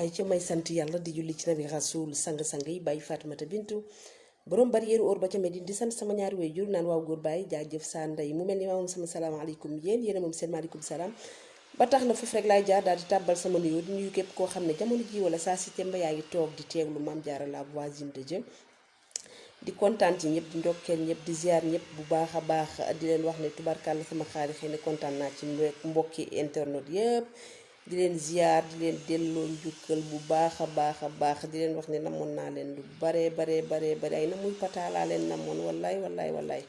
ay ci may sant yàlla di julli ci nabi rasul sang-sang yi bàyyi Fatimata bintu borom barrière or ba ca Medine di sant sama ñaari way jur naan waaw góor bàyyi jaajëf saa ndey mu mel ni maa moom sama salaamaaleykum yéen moom seen maaleykum salaam ba tax na foofu rek laay jaar daal di tàbbal sama nuyoo di nuyu képp koo xam ne jamono ji wala saa si temba yaa ngi toog di teeglu Mame Diarra la voisine de Dieu di kontaan ci ñëpp di ndokkeel ñëpp di ziar ñëpp bu baax a baax di leen wax ne tubarkàlla sama xaari xëy na kontaan naa ci mbokki internet yëpp di leen ziar di leen delloo njukkal bu baax a baax di leen wax ne namoon naa leen lu bare ay na muy pataalaa leen namoon wallaay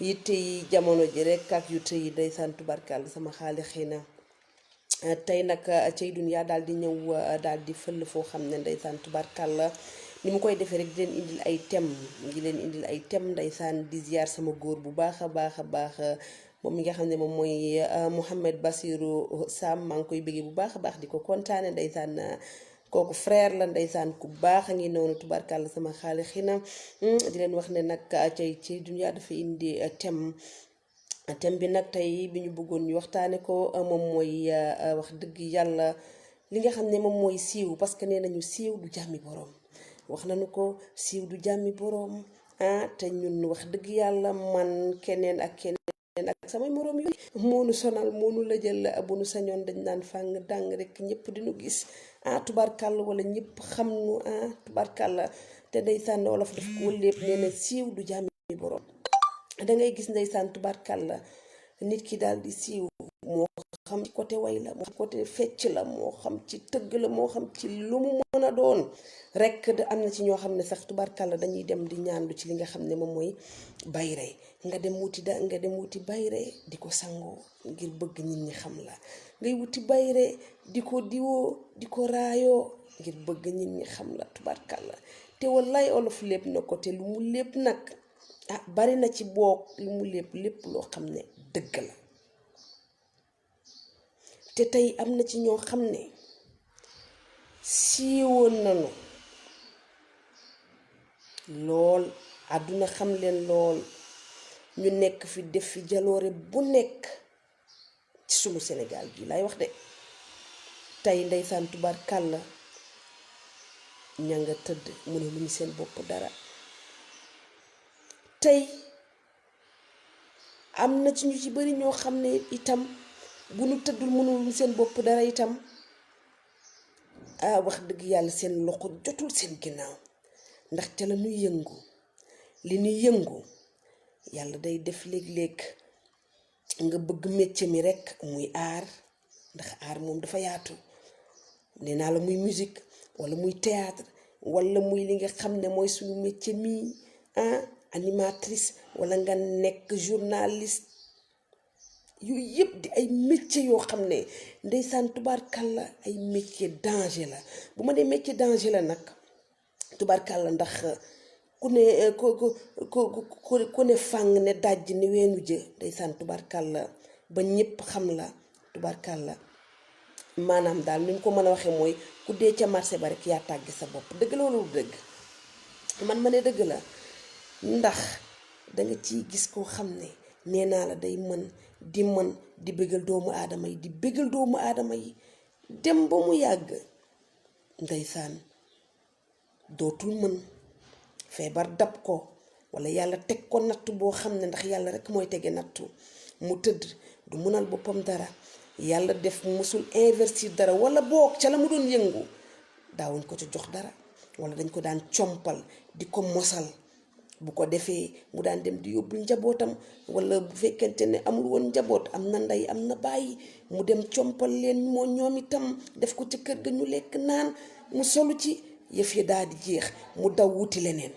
yitte yi jamono ji rek ak yu tey day sant tubarkàlla sama xaali xëy na tey nag cay dunya daal di ñëw daal di fël foo xam ne ndeysaan tubarkàlla ni mu koy defee rek di leen indil ay thème ndeysaan di ziar sama góor bu baax a baax moom mi nga xam ne moom mooy Mouhamed Bassirou Sam maa ngi koy bëggee bu baax a baax di ko kontaane ndeysaan kooku frère la ndeysaan ku baax a ngi noonu tubarkàlla sama xaali xina di leen wax ne nag ci dunya dafa indi thème bi nag tey bi ñu bëggoon ñu waxtaane ko moom mooy wax dëgg yàlla li nga xam ne moom mooy siiw parce que nee nañu siiw du jàmmi boroom wax nañu ko siiw du jàmmi boroom te ñun wax dëgg yàlla man keneen ak samay moroom yooyu moonu sonal moonu la jël bu nu sañoon dañ naan fàng dàng rek ñëpp diñu gis tubarkàlla wala ñëpp xam nu tubarkàlla te ndeysaan wolof daf ko lépp nee na siiw du jàmmi boroom dangay gis ndeysaan tubarkàlla nit ki daal di siiw moo xam ci côté way la moo xam côté fecc la moo xam ci tëgg la moo xam ci lu mu mën a doon rek am na ci ñoo xam ne sax tubarkàlla dañuy dem di ñaanlu ci li nga xam ne moom mooy bayre nga dem wuti bayre di ko sangoo ngir bëgg nit ñi xam la ngay wuti bayre di ko diwoo di ko raayoo ngir bëgg nit ñi xam la tubarkàlla te wallaay olof lépp na ko te lu mu lépp nag bari na ci boog lu mu lépp loo xam ne dëgg la te tey am na ci ñoo xam ne siiwoon nañu lool àdduna xam leen lool ñu nekk fi def fi jaloore bu nekk ci sunu Sénégal gi lay wax de tey ndeysaan tubarkàlla ña nga tëdd mu ne lu ñu seen bopp dara tey am na ci ñu ci bari ñoo xam ne itam bu nu tëddul mënul seen bopp dara itam wax dëgg yàlla seen loxo jotul seen ginnaaw ndax te la ñuy yëngu li ñuy yëngu yàlla day def léeg-léeg nga bëgg métier mi rekk muy aar ndax aar moom dafa yaatu nee naa la muy musique walla muy théâtre walla muy li nga xam ne mooy suñu métier mi animatrice walla nga nekk journaliste yooyu yëpp di ay métier yoo xam ne ndeysaan tubarkalla ay métier danger la bu ma nee métier danger la nag tubarkalla ndax ku ne fàng ne dajj ni weenu jë ndeysaan tubarkalla ba ñëpp xam la tubarkalla maanaam daal ni ñu ko mën a waxee mooy ku dee ca marché ba rek yaa tàggi sa bopp dëgg la wala du dëgg man ma ne dëgg la ndax danga ciy gis koo xam ne nee naa la day mën di bëggal doomu aadama yi dem ba mu yàgg ndeysaan dootul mën feebar dab ko walla yàlla teg ko nattu boo xam ne ndax yàlla rekk mooy tege nattu mu tëdd du mënal boppam dara yàlla def musul investir dara walla boog ca la mu doon yëngu daawuñ ko ci jox dara walla dañ ko daan compal di ko mosal bu ko defee mu daan dem di yóbbul njabootam walla bu fekkente ne amul woon njaboot am na ndey am na bàyyi mu dem compal leen moo ñoom itam def ko ci kër ga ñu lekk naan mu solu ci yëf yi daal di jeex mu daw wuti leneen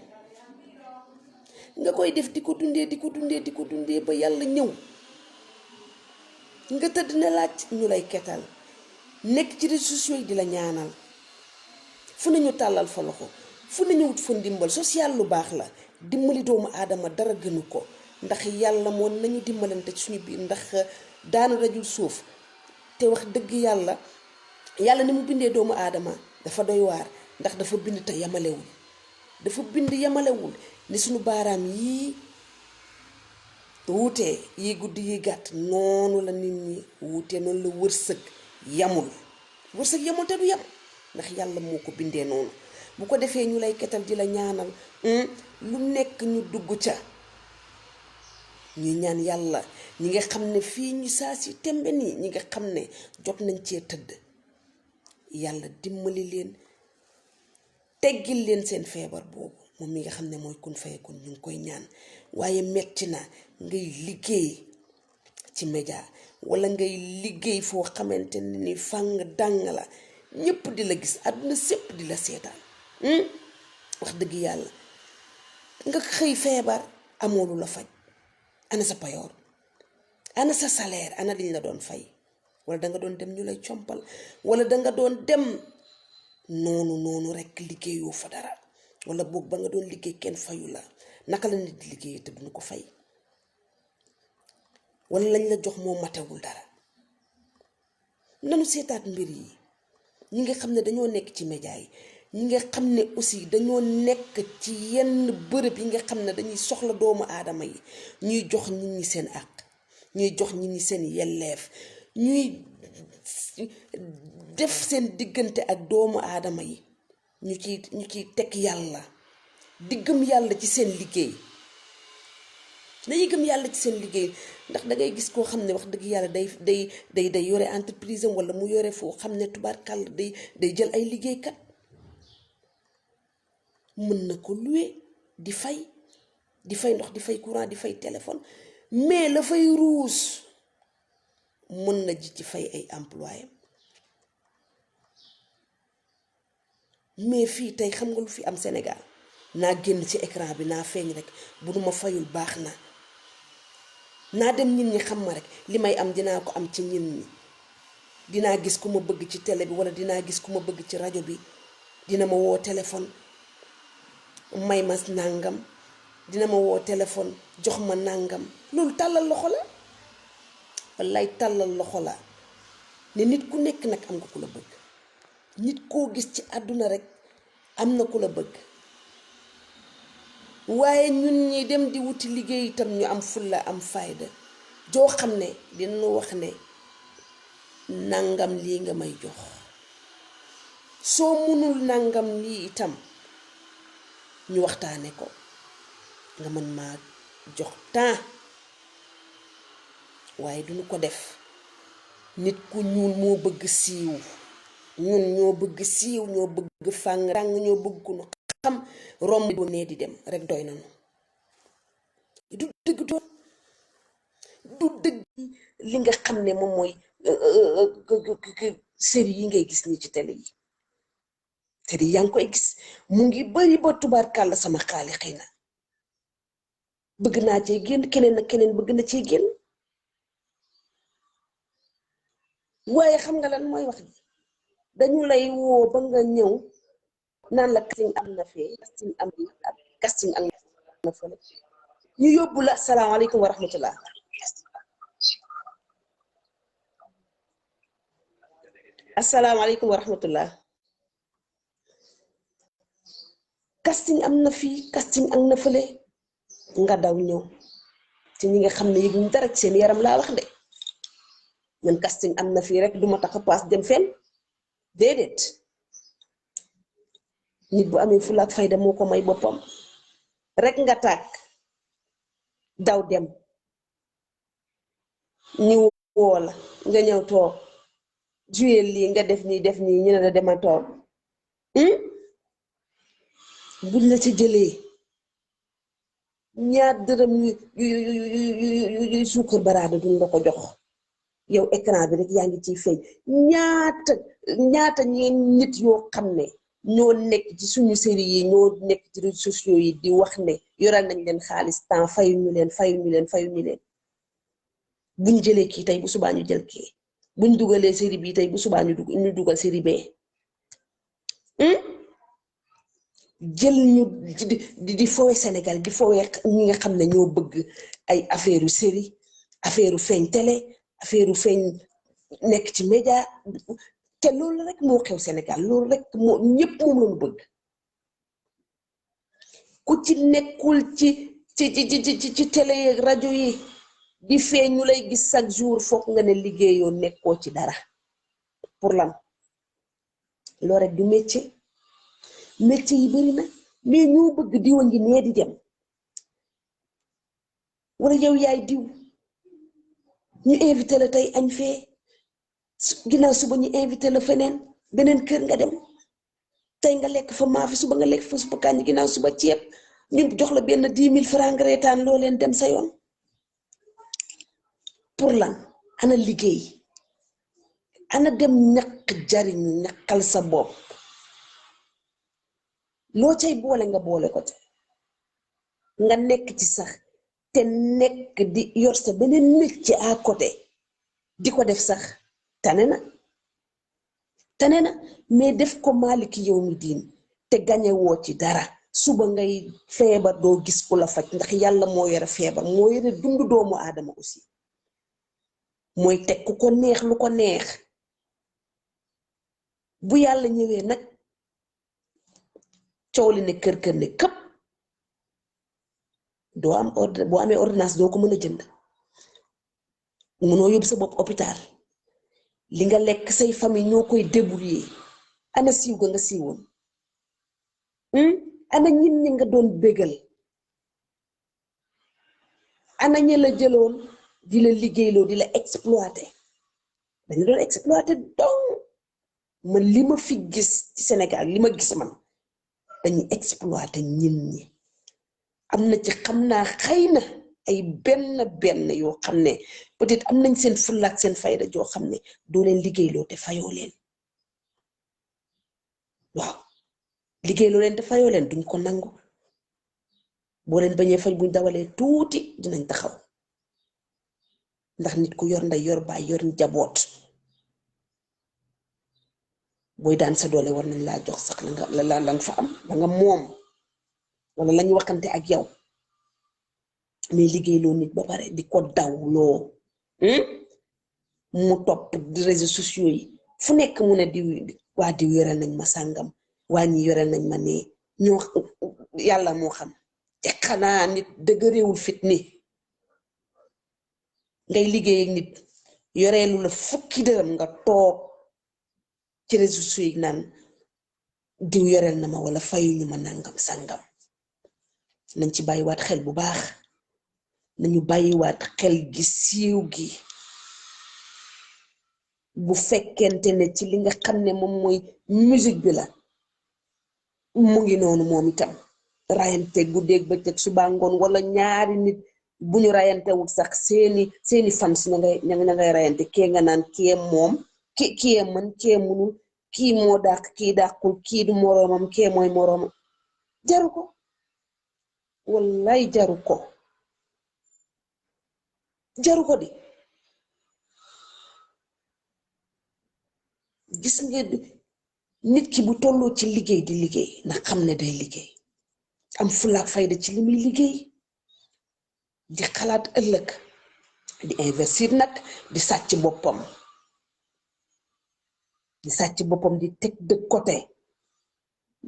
nga koy def di ko dundee ba yàlla ñëw nga tëdd ne laaj ñu lay ketal nekk ci réseaux sociaux yi di la ñaanal fu nañu tàllal fa loxo fu nañu wut fa ndimbal social lu baax la dimbali doomu aadama dara gënu ko ndax yàlla moo nañu dimbalante ci suñu biir ndax daanu dajul suuf te wax dëgg yàlla ni mu bindee doomu aadama dafa doy waar ndax dafa bind te yamalewul ni suñu baaraam yii wuutee yi guddi yi gàtt noonu la nit ñi wuutee noonu la wërsëg yamul te du yam ndax yàlla moo ko bindee noonu bu ko defee ñu lay ketal di la ñaanal lu nekk ñu dugg ca ñu ñaan yàlla ñi nga xam ne fii ñu saa si tembe nii ñi nga xam ne jot nañ cee tëdd yàlla dimbali leen teggil leen seen feebar boobu moom mi nga xam ne mooy kun fayakun ñu ngi koy ñaan waaye metti na ngay liggéey ci média wala ngay liggéey foo xamante ne ni fàng dàng la ñëpp di la gis àdduna sépp di la seetaan wax dëgg yàlla nga xëy feebar amoo lu la faj ana sa payoor ana sa salaire ana liñ la doon fay wala danga doon dem ñu lay compal wala danga doon dem noonu rekk liggéeyoo fa dara wala boog ba nga doon liggéey kenn fayu la naka la nit di liggéey te duñu ko fay wala lañ la jox moo matewul dara nanu seetaat mbir yi ñi nga xam ne dañoo nekk ci média yi ñi nga xam ne aussi dañoo nekk ci yenn bërëb yi nga xam ne dañuy soxla doomu aadama yi ñuy jox nit ñi seen àq ñuy jox nit ñi seen yelleef ñuy def seen diggante ak doomu aadama yi ñu ciy teg yàlla di gëm yàlla ci seen liggéey dañuy gëm yàlla ci seen liggéey ndax dangay gis koo xam ne wax dëgg yàlla day yore entreprise am wala mu yore foo xam ne tubaarkàll day jël ay liggéeykat mën na ko louer di fay ndox di fay courant di fay téléphone mais la fay ruus mën na ji ci fay ay employé mais fii tey xam nga lu fi am Sénégal naa génn ci écran bi naa feeñ rek bu nu ma fayul baax na naa dem nit ñi xam ma rek li may am dinaa ko am ci nit ñi dinaa gis ku ma bëgg ci télé bi wala dinaa gis ku ma bëgg ci rajo bi dina ma woo téléphone may ma nàngam dina ma woo téléphone jox ma nàngam loolu tàllal loxo la wallaay tàllal loxo la ne nit ku nekk nag am nga ku la bëgg nit koo gis ci àdduna rek am na ku la bëgg waaye ñun ñi dem di wuti liggéey itam ñu am fulla am fayda joo xam ne dinañu wax ne nangam lii nga may jox soo mënul nangam lii itam ñu waxtaane ko nga mën maa jox temps waaye duñu ko def nit ku ñuul moo bëgg siiw ñun ñoo bëgg siiw ñoo bëgg fàng ñoo bëgg ku nu xam romb bu nee di dem rek doy nañu du dëgg li nga xam ne moom mooy série yi ngay gis ni ci télé yi série yaa ngi koy gis mu ngi bari ba tubaarkàlla sama xaali xëy na bëgg naa cee génn keneen ak keneen bëgg na cee génn waaye xam nga lan mooy wax ji dañu lay woo ba nga ñëw naan la casting am na fee casting am na ak casting am na fële ñu yóbbu la asalaamaaleykum wa rahmatullah asalaamaaleykum wa rahmatullah casting am na fii casting am na fële nga daw ñëw ci ñi nga xam ne yëguñ dara ci seen yaram laa wax de man casting am na fii rek duma tax a paas dem fenn déedéet nit bu amee fulla ak fayda moo ko may boppam rek nga tàkk daw dem ñu woo la nga ñëw toog joué lii nga def nii ñu ne la dema toog buñ la ci jëlee ñaar dërëm yu suukar baraada duñ la ko jox yow écran bi rek yaa ngi ciy feeñ ñaata ñeen nit yoo xam ne ñoo nekk ci suñu série yi ñoo nekk ci réseaux sociaux yi di wax ne yoral nañ leen xaalis temps fayuñu leen buñ jëlee kii tey bu subaa ñu jël kii buñ dugalee série bii tey bu subaa ñu dugal série bee jël ñu di fowe Sénégal di fowe ñi nga xam ne ñoo bëgg ay affaire série affaire feeñ télé affaire feeñ nekk ci média te loolu rek moo xew Sénégal loolu rek moo ñëpp moom lañu bëgg ku ci nekkul ci télé yeeg rajo yi di feeñ ñu lay gis chaque jour foog nga ne liggéeyoo nekkoo ci dara pour lan loo rek du métier yi bari na mais ñoo bëgg diwa ngi nee di dem wala yow yaay diw ñu invité la tey añ fee ginnaaw suba ñu invité la feneen beneen kër nga dem tey nga lekk fa maafi suba nga lekk fa suba kànja ginnaaw suba ceeb ñu jox la benn 10 000 francs nga reetaan loo leen dem sa yoon pour lan ana liggéey ana dem ñaq jariñu ñaqal sa bopp loo cay boole nga boole ko te nga nekk ci sax te nekk di yor sa beneen métier à côté di ko def sax tane na mais def ko maaliki yow mi diin te gañe woo ci dara suba ngay feebar doo gis ku la faj ndax yàlla moo yore feebar moo yore dundu doomu aadama aussi mooy teg ku ko neex lu ko neex bu yàlla ñëwee nag coow li ne kër ne këpp doo am boo amee ordonnance doo ko mën a jënd mënoo yóbbu sa bopp hôpital li nga lekk say famille ñoo koy débrouiller ana siiw ga nga siiwoon ana ñin ñi nga doon bégal ana ñi la jëloon di la liggéeyloo di la exploiter dañu doon exploiter donc man li ma fi gis ci Sénégal li ma gis man dañuy exploiter ñin ñi am na ci xam naa xëy na ay benn yoo xam ne peut-être am nañ seen fulla ak seen fayda joo xam ne doo leen liggéeyloo te fayoo leen waaw liggéeyloo leen te fayoo leen duñ ko nangu boo leen bañee faj buñ dawalee tuuti dinañ taxaw ndax nit ku yor nday yor baay yor njaboot booy daan sa doole war nañ laa jox sax la nga fa am la nga moom wala lañ waxante ak yow mais liggéeyloo nit ba pare di ko dawloo mu topp réseaux sociaux yi fu nekk mu ne waa diw yore nañ ma sàngam waa ñi yore nañ ma ne ñoo yàlla moo xam te xanaa nit dëgg réewul fit ni ngay liggéey ak nit yoreelu la fukki dërëm nga toog ci réseaux sociaux yi naan diw yoreel na ma wala fayuñu ma nangam sàngam nañ ci bàyyiwaat xel bu baax nañu bàyyiwaat xel gi siiw gi bu fekkente ne ci li nga xam ne moom mooy musique bi la mu ngi noonu moom itam rayante guddeeg bëccëg suba ngoon wala ñaari nit bu ñu rayantewul sax seeni fans ña ngay rayante kee nga naan kee moom kii mën kee munul kii moo dàq kii dàqul kii du moroomam kee mooy moroomam jaru ko wallaay jaru ko di gis nga nit ki bu tolloo ci liggéey di liggéey ndax xam ne day liggéey am fulaak fayda ci li muy liggéey di xalaat ëllëg di investir nag di sàcc boppam di teg de côté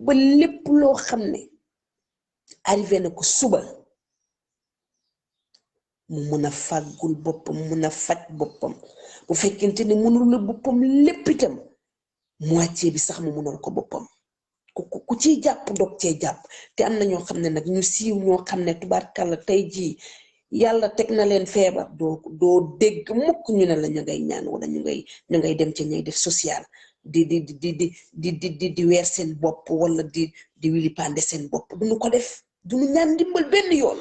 ba lépp loo xam ne arrivé na ko suba mu mën a fàggul boppam mën a faj boppam bu fekkente ne mënul la boppam lépp itam moitié bi sax mu mënal ko boppam ku ciy jàpp dog cee jàpp te am na ñoo xam ne nag ñu siiw ñoo xam ne tubaarkàlla tey jii yàlla teg na leen feebar doo dégg mukk ñu ne la ñu ngay ñaan wala ñu ngay dem ci ñay def social di weer seen bopp wala di wili pande seen bopp duñu ko def duñu ñaan ndimbal benn yoon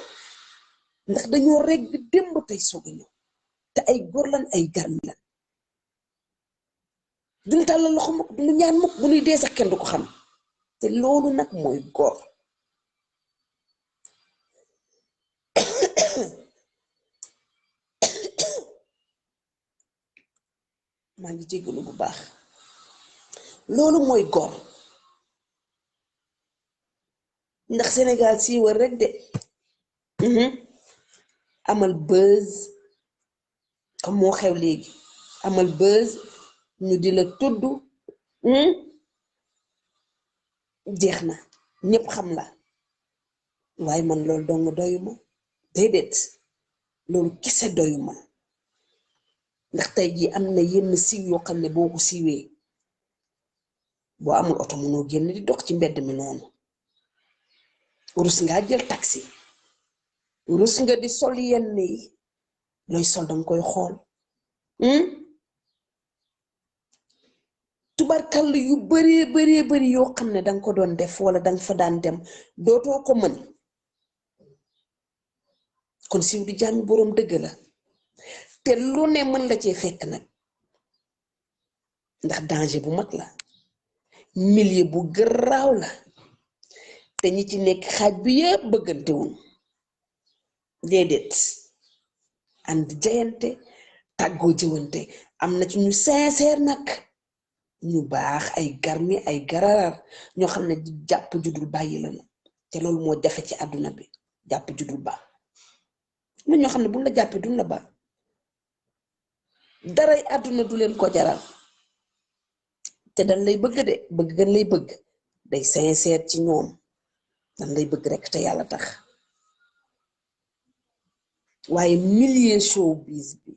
ndax dañoo rek di démb tey soog a ñëw te ay góor lan ay garmi lan duñu tàllal loxo mukk duñu ñaan mukk bu ñuy dee sax kenn du ko xam te loolu nag mooy góor maa ngi jégalu bu baax loolu mooy góor ndax Sénégal si wër rek de amal buzz comme moo xew léegi amal buzz ñu di la tudd jeex na ñëpp xam la waaye man loolu dong doyuma déedéet loolu kese doyuma ndax tey jii am na yenn siiw yoo xam ne boo ko siiwee boo amul oto mënoo génn di dox ci mbedd mi noonu rus ngaa jël taxi rus nga di sol yenn yi looy sol danga koy xool tubarkal yu bari yoo xam ne danga ko doon def wala danga fa daan dem dootoo ko mën kon siiw di jàmmi boroom dëgg la te lu ne mën la cee fekk nag ndax danger bu mag la milieu bu garaaw la te ñi ci nekk xaaj bi yëpp bëggantewuñ déedéet ànd jayante tàggoo jëwante am na ci ñu sincère nag ñu baax ay garmi ay gararar ñoo xam ne jàpp judul bàyyi lañu te loolu moo jafe ci àdduna bi jàpp judul ba na ñoo xam ne buñ la jàppee duñ la ba daray àdduna du leen ko jaral te dañ lay bëgg de bëgg gën lay bëgg day sincère ci ñoom dañ lay bëgg rekk te yàlla tax waaye milieu showbiz bi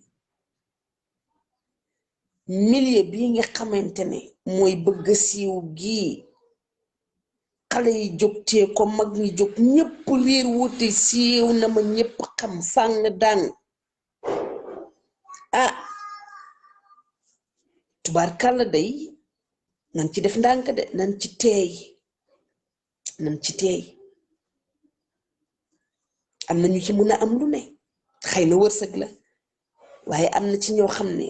milieu bii nga xamante ne mooy bëgg siiw gii xale yi jógtee ko mag ñi jóg ñépp riir wuti siiw na ma ñépp xam fàng daan ah tubaarkàlla day nan ci def ndànk de nan ci teey am na ñu ci mën a am lu ne xëy na wërsëg la waaye am na ci ñoo xam ne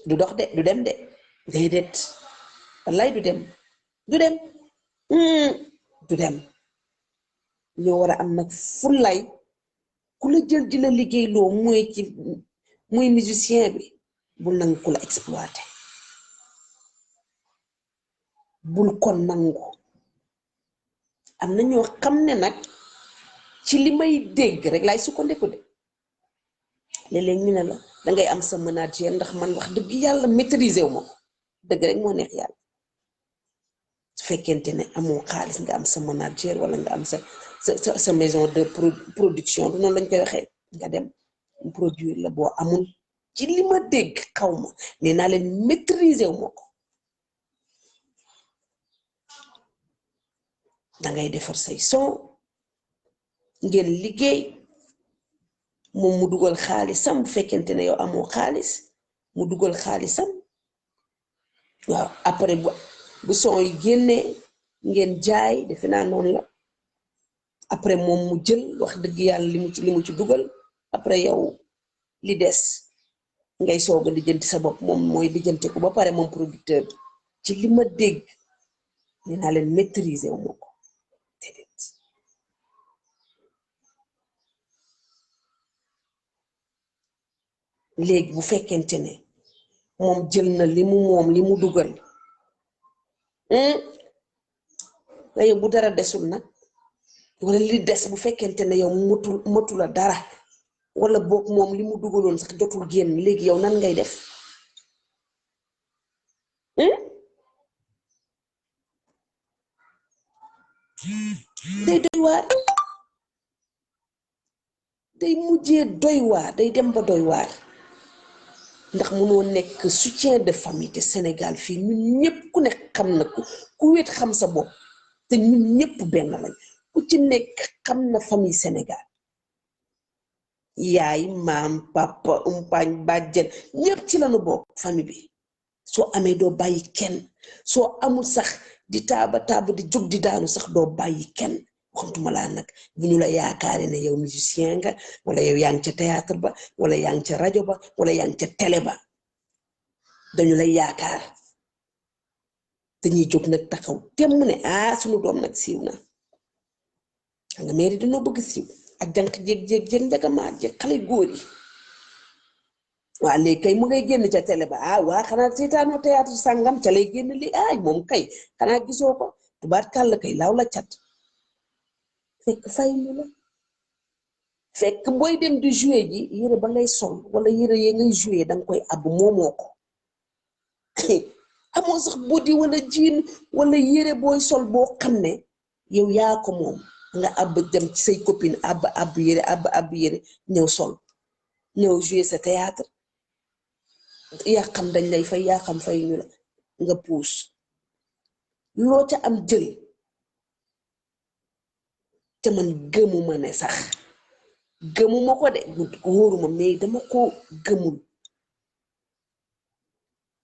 du dox de du dem de déedéet wallaay du dem ñoo war a am nag fullaay ku la jël di la liggéey loo muy musicien bi bul nangu ku la exploité bul ko nangu am na ñoo xam ne nag ci li may dégg rek laay sukkandiku de léeg-léeg ñu ne la dangay am sa manager ndax man wax dëgg yàlla maîtriser wu ma ko dëgg rek moo neex yàlla su fekkente ne amoo xaalis nga am sa manager wala nga am sa maison de production du noonu lañ koy waxee nga dem produire la boo amul ci li ma dégg xaw ma nee naa leen maîtriser wu ma ko dangay defar say son ngeen liggéey moom mu dugal xaalisam bu fekkente ne yow amoo xaalis mu dugal xaalisam waaw après bu son yi génnee ngeen jaay defe naa noonu la après moom mu jël wax dëgg yàlla li mu ci dugal après yow li des ngay soog a lijjanti sa bopp moom mooy lijjanti ko ba pare moom producteur bi ci li ma dégg nee naa leen maîtriser wu ma ko léegi bu fekkente ne moom jël na li mu moom li mu dugal nga yow bu dara desul nag wala li des bu fekkente ne yow motu la dara wala boog moom li mu dugaloon sax jotul génn léegi yow nan ngay def day doy waar day mujjee doy waar day dem ba doy waar ndax mënoo nekk soutien de famille te Sénégal fii ñun ñëpp ku nekk xam na ku wéet xam sa bopp te ñun ñëpp benn lañ ku ci nekk xam na famille Sénégal yaay maam papa umpaañ bàjjen ñëpp ci lañu bokk famille bi soo amee doo bàyyi kenn soo amul sax di taaba di jóg di daanu sax doo bàyyi kenn waxantuma laa nag bu ñu la yaakaare ne yow musicien nga wala yow yaa ngi ca théâtre ba wala yaa ngi ca rajo ba wala yaa ngi ca télé ba dañu lay yaakaar dañuy jóg nag taxaw temm ne sunu doom nag siiw na xam nga mairie dañoo bëgg siiw ak jànq jéeg njagamaat jéeg xale góor yi waa léegi kay mu ngay génn ca télé ba waa xanaa seetaanoo théâtre sàngam ca lay génn li moom kay xanaa gisoo ko tubaat kàll kay laaw la cat fekk fay ñu la fekk booy dem di jouer ji yére ba ngay sol wala yére yi ngay jouer danga koy àbb moomoo ko amoo sax bodi wala jiin wala yére booy sol boo xam ne yow yaa ko moom nga àbb dem ci say copine àbb yére ñëw sol ñëw jouer sa théâtre yaa xam dañ lay fay yaa xam fay ñu la nga puus loo ca am jël te man gëmuma ne sax gëmuma ko de wóoruma mais dama ko gëmul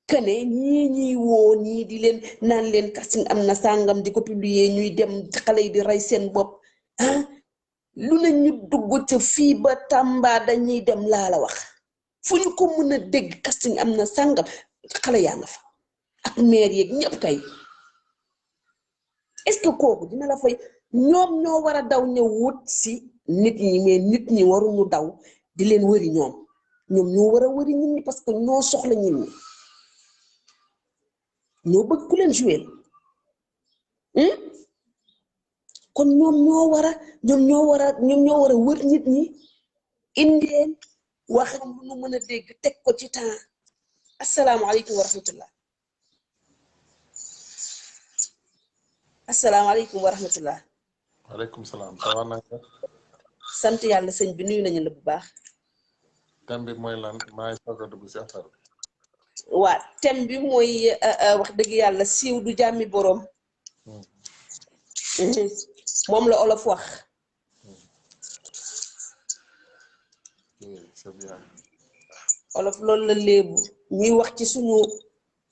kene ñii woo ñii di leen naan leen casting am na sàngam di ko publier ñuy dem xale yi di rey seen bopp ah lu ne ñu dugg ca fii ba Tamba dañuy dem laa la wax fu ñu ko mën a dégg casting am na sàngam xale yaa nga fa ak maire yeeg ñëpp kay est-ce que kooku dina la fay ñoom ñoo war a daw ñëw wut si nit ñi mais nit ñi waruñu daw di leen wëri ñoom ñoo war a wëri nit ñi parce que ñoo soxla nit ñi ñoo bëgg ku leen jouer kon ñoom ñoo war a wër nit ñi indi leen waxam lu nu mën a dégg teg ko ci temps asalaamaaleykum wa rahmatullah asalaamaaleykum wa rahmatullah waaleykum salaam ça va nag sant yàlla sëñ bi nuyu nañu la bu baax thème bi mooy lan maa ngi soog a dugg si affaire bi waa thème bi mooy wax dëgg yàlla siiw du jàmmi boroom moom la olof wax c'est bien olof loolu la léebu ñuy wax ci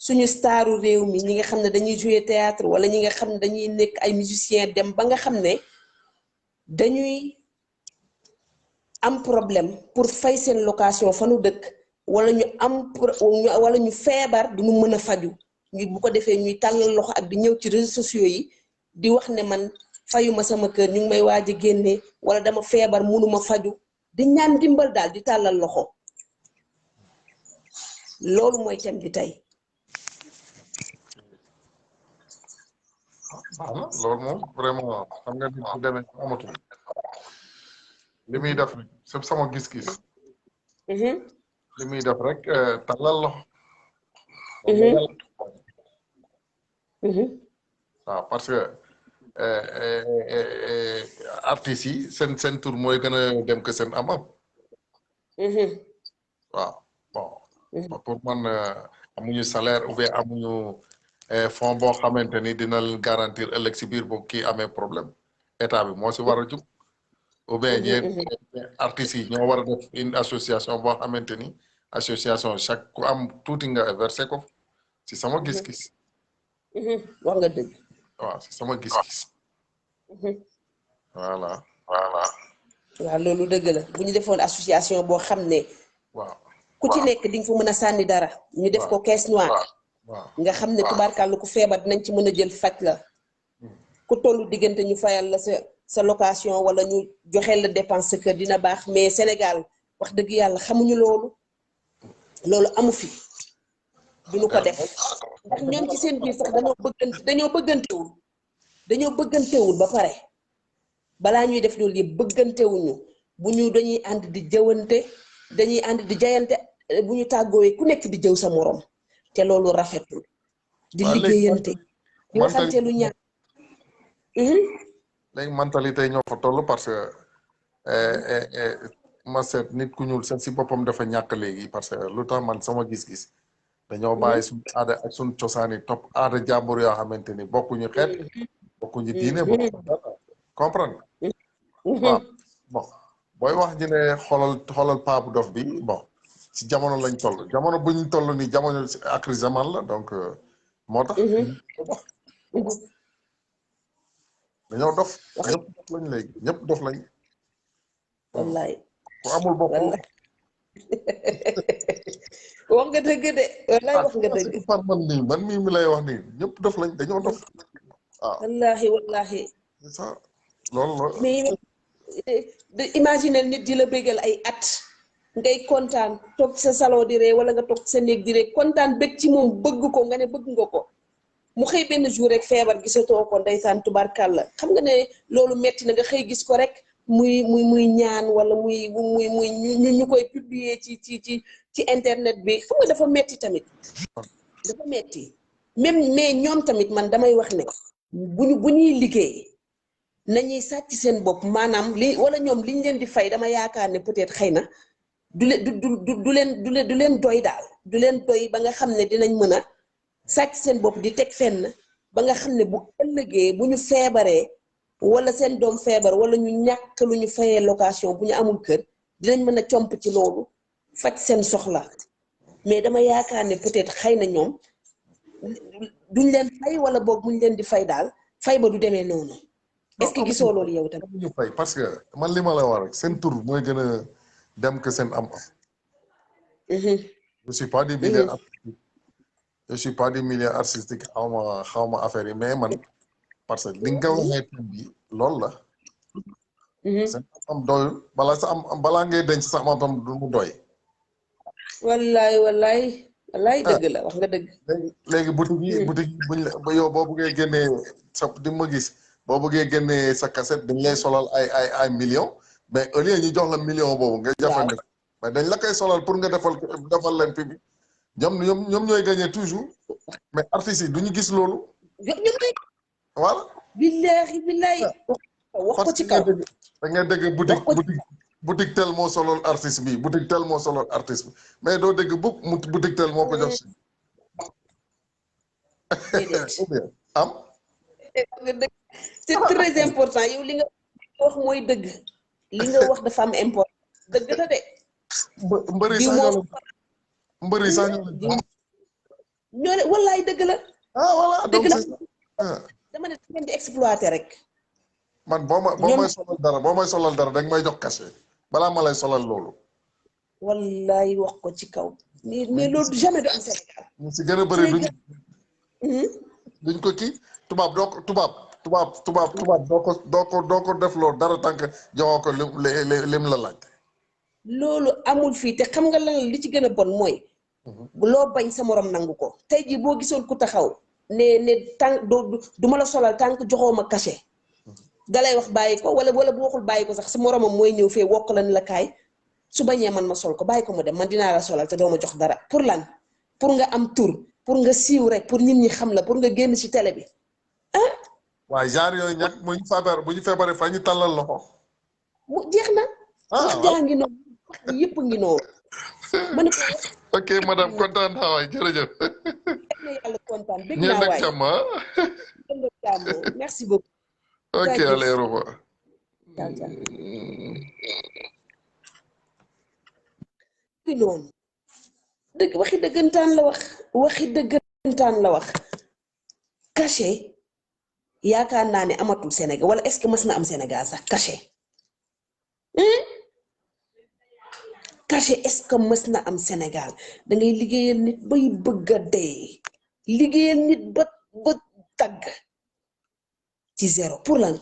suñu staru réew mi ñi nga xam ne dañuy jouer théâtre wala ñi nga xam ne dañuy nekk ay musiciens dem ba nga xam ne dañuy am problème pour fay seen location fa nu dëkk wala ñu am wala ñu feebar duñu mën a faju ñu bu ko defee ñuy tàllal loxo ak di ñëw ci réseaux sociaux yi di wax ne man fayuma sama kër ñu ngi may waaj a génne wala dama feebar mënuma faju di ñaan dimbal daal di tàllal loxo loolu mooy thème bi tey loolu moom vraiment xam nga nit bu demee amatul li muy def rek c'est sama gis-gis li muy def rek tàllal loxo waaw parce que artistes yi seen tour mooy gën a dem que seen am waaw bon pour man amuñu salaire ou bien amuñu fonds boo xamante ni dina leen garantir ëllëg si biir boobu kii amee problème état bi moo si war a jug ou bien ñeen artistes yi ñoo war a def une association boo xamante ni association chaque ku am tuuti nga versé ko si sama gis-gis wax nga dëgg waaw si sama gis-gis voilà waaw loolu dëgg la bu ñu defoon association boo xam ne waaw ku ci nekk di nga fa mën a sànni dara ñu def ko caisse noire waaw nga xam ne tubaarkàlla ku feebar dinañ ci mën a jël faj la ku tollu diggante ñu fayal la sa location wala ñu joxeel la dépense sa kër dina baax mais Sénégal wax dëgg yàlla xamuñu loolu amu fi duñu ko def ndax ñoom ci seen biir sax dañoo bëggantewul ba pare balaa ñuy def loolu yëpp bëggantewuñu bu ñu dañuy ànd di jëwante dañuy ànd di jayante bu ñu tàggoowee ku nekk di jëw sa morom te loolu rafetul di liggéeyante di waxante lu ñaan léegi mentalité ñoo fa toll parce que ma seet nit ku ñuul sax si boppam dafa ñàkk léegi parce que lu tax man sama gis-gis dañoo bàyyi suñu aada ak suñu cosaani topp aada jàmbur yoo xamante ni bokkuñu xeet bokkuñu diine bokkuñu dara comprendre waaw bon booy wax ji ne xoolal paabu dof bi bon ci jamono lañ toll jamono buñ toll ni jamono akri zaman la donc moo tax dañoo dof ñëpp dof lañ léegi ñëpp dof lañ wallaay ku amul bopp wax nga dëgg de wallaay wax nga dëgg par man mii mi lay wax nii ñëpp dof lañ dañoo dof waaw wallahi c'est ça loolu la mais imagine nit di la bégal ay at ngay kontaan toog sa salon di ree wala nga toog sa néeg di ree kontaan bëgg ci moom bëgg ko nga ne bëgg nga ko mu xëy benn jour rek feebar gisatoo ko ndeysaan tubarkàlla xam nga ne loolu metti na nga xëy gis ko rek muy ñaan wala muy ñu koy publier ci internet bi xam nga dafa metti tamit dafa metti même mais ñoom tamit man damay wax ne bu ñuy liggéey nañuy sàcc seen bopp maanaam wala ñoom liñ leen di fay dama yaakaar ne peut-être xëy na du leen doy daal du leen doy ba nga xam ne dinañ mën a sàcc seen bopp di teg fenn ba nga xam ne bu ëllëgee bu ñu feebaree wala seen doom feebar wala ñu ñàkk lu ñu fayee location bu ñu amul kër dinañ mën a comp ci loolu faj seen soxla mais dama yaakaar ne peut-être xëy na ñoom duñ leen fay wala boog buñ leen di fay daal fay ba du demee noonu est-ce que gisoo loolu yow tamit ñu fay parce que man li ma la wax rek seen tur mooy gën a dem que seen am je suis pas des milliers artistique je suis pas des milliers artistique xawma affaire yi mais man parce que li nga waxee tur bi loolu la seen am doyul balaa ngay denc sax am du mu doy wallaay dëgg la wax nga dëgg léegi boutique yi buñ la yow boo bëggee génnee sa di ma gis boo bëggee génnee sa cassette dañ lay solal ay millions mais au lieu ñu jox la million boobu nga jafandiko mais dañ la koy solal pour nga defal leen public ñoom ñooy gagné toujours mais artistes yi duñu gis loolu voilà billahi wax ko ci kaw da ngay dégg boutique tel moo solol artiste bi boutique tel moo solol artiste bi mais doo dégg boutique tel moo ko jox si am c'est très important yow li nga wax mooy dëgg li nga wax dafa am important dëgg la de mbëri sax ñoo ne wallaay dëgg la voilà dëgg la dama ne ngeen di exploiter rek man boo may solal dara dañ may jox cachet balaa ma lay solal loolu wallaay wax ko ci kaw mais loolu jamais du am Sénégal ñu si gën a bëri duñ ko kii tubaab doo ko def loolu dara tànk joxoo ko lim la laaj loolu amul fii te xam nga lan li ci gën a bon mooy loo bañ sa morom nangu ko tey jii boo gisoon ku taxaw ne tànk du ma la solal tànk joxoo ma cachet dalay wax bàyyi ko wala bu waxul bàyyi ko sax sa moromam mooy ñëw fee wokk la ni la kaay su bañee man ma sol ko bàyyi ko mu dem man dinaa la solal te doo ma jox dara pour lan pour nga am tur pour nga siiw rek pour nit ñi xam la pour nga génn ci télé bi ah waaye genre yooyu ñag bu ñu feebaree fa ñu tàllal loxo mu jeex na wax jaa ngi noonu wax yëpp ngi noonu ma ne ko ok madame kontaan naa waay jërëjëf na yàlla kontaan dégg naa waay jàmm merci beaucoup ok allez au revoir ngi noonu dëgg waxi dëggantaan la wax cachet yaakaar naa ne amatul Sénégal wala est-ce que mas na am Sénégal sax cachet est-ce que mas na am Sénégal da ngay liggéeyal nit bay bëgg a dee liggéeyal nit ba tagg ci zéro pour lan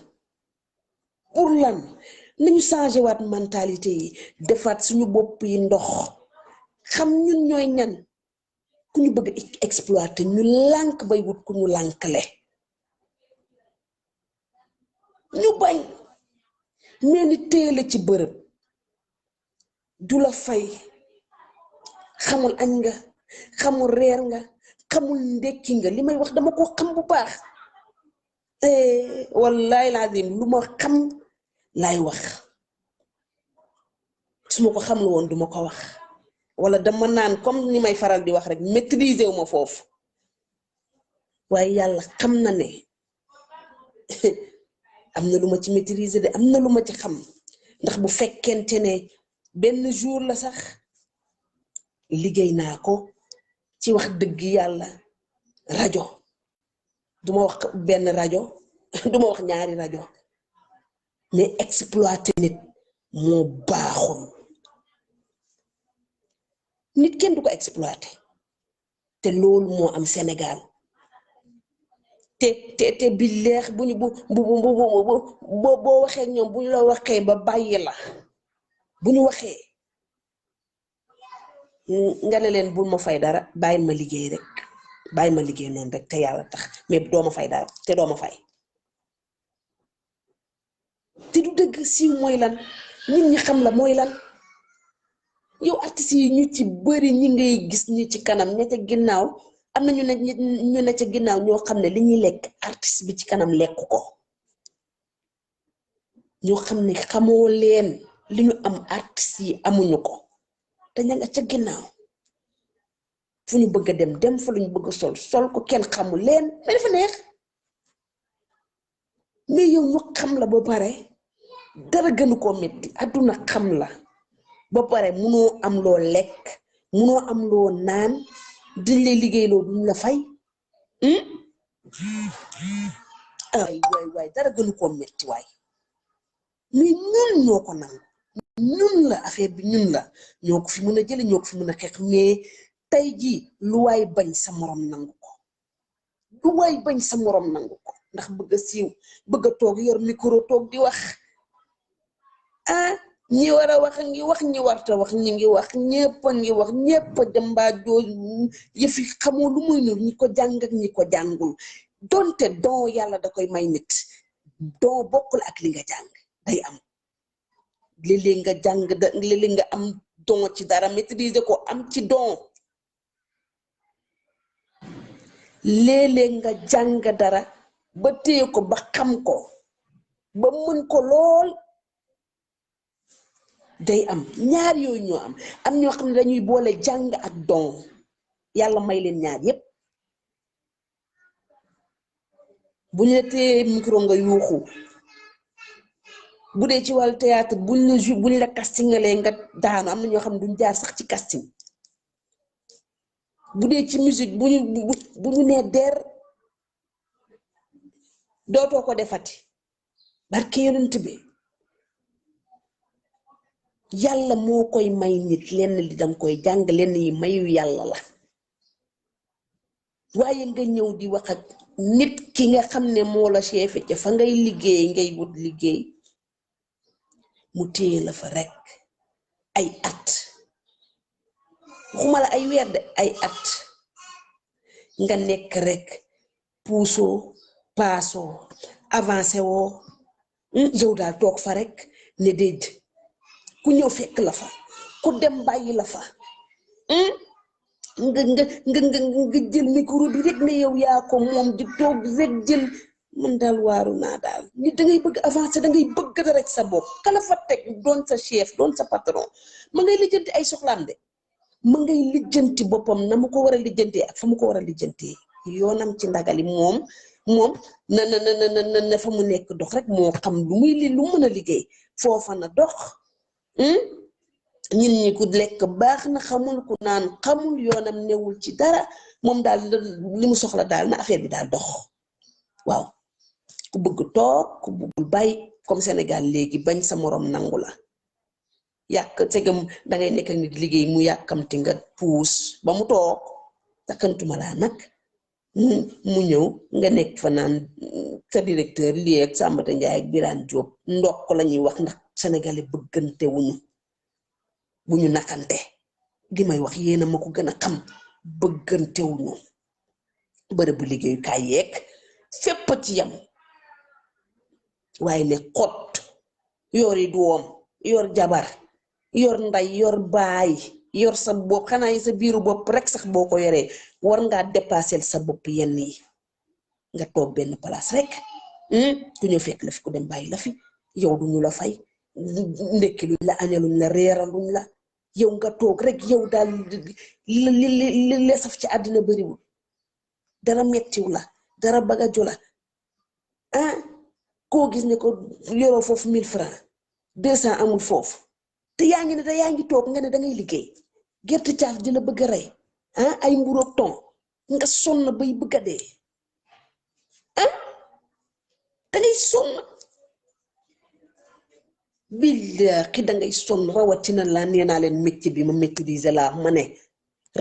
nañu changé waat mentalité yi defaat suñu bopp yi ndox xam ñun ñooy ñan ku ñu bëgg exploiter ñu lànk bay wut ku ñu lànkle ñu bañ nee ni téele ci bërëb du la fay xamul añ nga xamul reer nga xamul ndekki nga li may wax dama ko xam bu baax wallaay lazim lu ma xam laay wax su ma ko xam lu woon duma ko wax wala dama naan comme ni may faral di wax rek maîtriser wu ma foofu waaye yàlla xam na ne am na lu ma ci maîtriser de am na lu ma ci xam ndax bu fekkente ne benn jour la sax liggéey naa ko ci wax dëgg yàlla rajo duma wax benn rajo duma wax ñaari rajo mais exploiter nit moo baaxul nit kenn du ko exploiter te loolu moo am Sénégal te bi leex bu ñu boo waxee ñoom bu ñu la waxee ba bàyyi la bu ñu waxee nga ne leen bul ma fay dara bàyyi ma liggéey rek bàyyi ma liggéey noonu rek te yàlla tax mais doo ma fay dara te doo ma fay te du dëgg siiw mooy lan nit ñi xam la mooy lan yow artistes yi ñu ci bëri ñi ngay gis ñi ci kanam ña ca ginnaaw am na ñu ne ca ginnaaw ñoo xam ne li ñuy lekk artiste bi ci kanam lekk ko ñoo xam ne xamoo leen li ñu am artistes yi amuñu ko te ña nga ca ginnaaw fu ñu bëgg a dem fa luñu bëgg a sol ko kenn xamul leen mais dafa neex mais yow ñu xam la ba pare dara gënu koo metti àdduna xam la ba pare munoo am loo lekk munoo am loo naan diñ lay liggéeyloo duñ la fay waay dara gënu koo metti waay mais ñun ñoo ko nangu ñun la affaire bi ñun la ñoo ko fi mën a jële ñoo ko fi mën a xeex mais tey jii lu waay bañ sa morom nangu ko lu waay bañ sa morom nangu ko ndax bëgg a siiw bëgg a toog yor micro toog di wax ñi war a wax ngi wax ñi warta wax ñi ngi wax ñëpp a ngi wax ñëpp a jambaa joo yëfi xamoo lu muy nur ñi ko jàng ak ñi ko jàngul donte don yàlla da koy may nit don bokkul ak li nga jàng day am léeg-léeg nga jàng léeg-léeg nga am don ci dara maîtriser ko am ci don léeg-léeg nga jàng dara ba téye ko ba xam ko ba mën ko lool day am ñaar yooyu ñoo am ñoo xam ne dañuy boole jàng ak don yàlla may leen ñaar yépp bu ñu la téye micro nga yuuxu bu dee ci wàllu théâtre buñ la castingalee nga daanu am na ñoo xam ne duñ jaar sax ci casting bu dee ci musique bu ñu nee der dootoo ko defati barke yonent bi yàlla moo koy may nit lenn li danga koy jàng lenn yi mayu yàlla la waaye nga ñëw di wax ak nit ki nga xam ne moo la chef ca fa ngay liggéey ngay wut liggéey mu téye la fa rek ay at waxuma la ay weer de ay at nga nekk rek puusoo paasoo avancé woo yow daal toog fa rek ne déet ku ñëw fekk la fa ku dem bàyyi la fa nga jël micro bi rek ne yow yaa ko moom di toog rek jël man daal waaru naa daal nit da ngay bëgg avancer da ngay bëgg dara rek sa bopp kala fa teg doon sa chef doon sa patron ma ngay lijjanti ay soxlaam de ma ngay lijjanti boppam na mu ko war a lijjantee ak fa mu ko war a lijjantee yoonam ci ndagali moom na fa mu nekk dox rek moo xam lu mën a liggéey foofa na dox ñun ñi ku lekk baax na xamul ku naan xamul yoonam newul ci dara moom daal li mu soxla daal na affaire bi daal dox waaw ku bëgg toog ku bëggul bàyyi comme Sénégal léegi bañ sa morom nangu la yàq segam dangay nekk ak nit liggéey mu yàkkamti nga puus ba mu toog takkantuma laa nag mu ñëw nga nekk fa naan sa directeur lii ak Sambata Njaay ak Birane Diop ndokk la ñuy wax ndax sénégalais bëggante wuñu bu ñu nakante li may wax yéena ma ko gën a xam bëggante wuñu bërëb bu liggéeyukaay yeeg fépp ci yam waaye ne xot yori doom yor jabar yor nday yor baay yor sa bopp xanaa yi sa biiru bopp rek sax boo ko yoree war ngaa dépasser sa bopp yenn yi nga toog benn place rek ku ñëw fekk la fi ku dem bàyyi la fi yow duñu la fay ndekki luñ la añaluñ la reeraluñ la yow nga toog rek yow daal li saf ci àddina bariwul dara mettiw la dara bagaju la koo gis ne ko yoroo foofu 1000 francs 200 amul foofu te yaa ngi ne da yaa ngi toog nga ne da ngay liggéey gerte caaf di la bëgg a rey ay mburoog ton nga sonn bay bëgg a dee da ngay sonn billaahi da ngay sonn rawatina laa nee naa leen métier bi ma maîtriser laa ma ne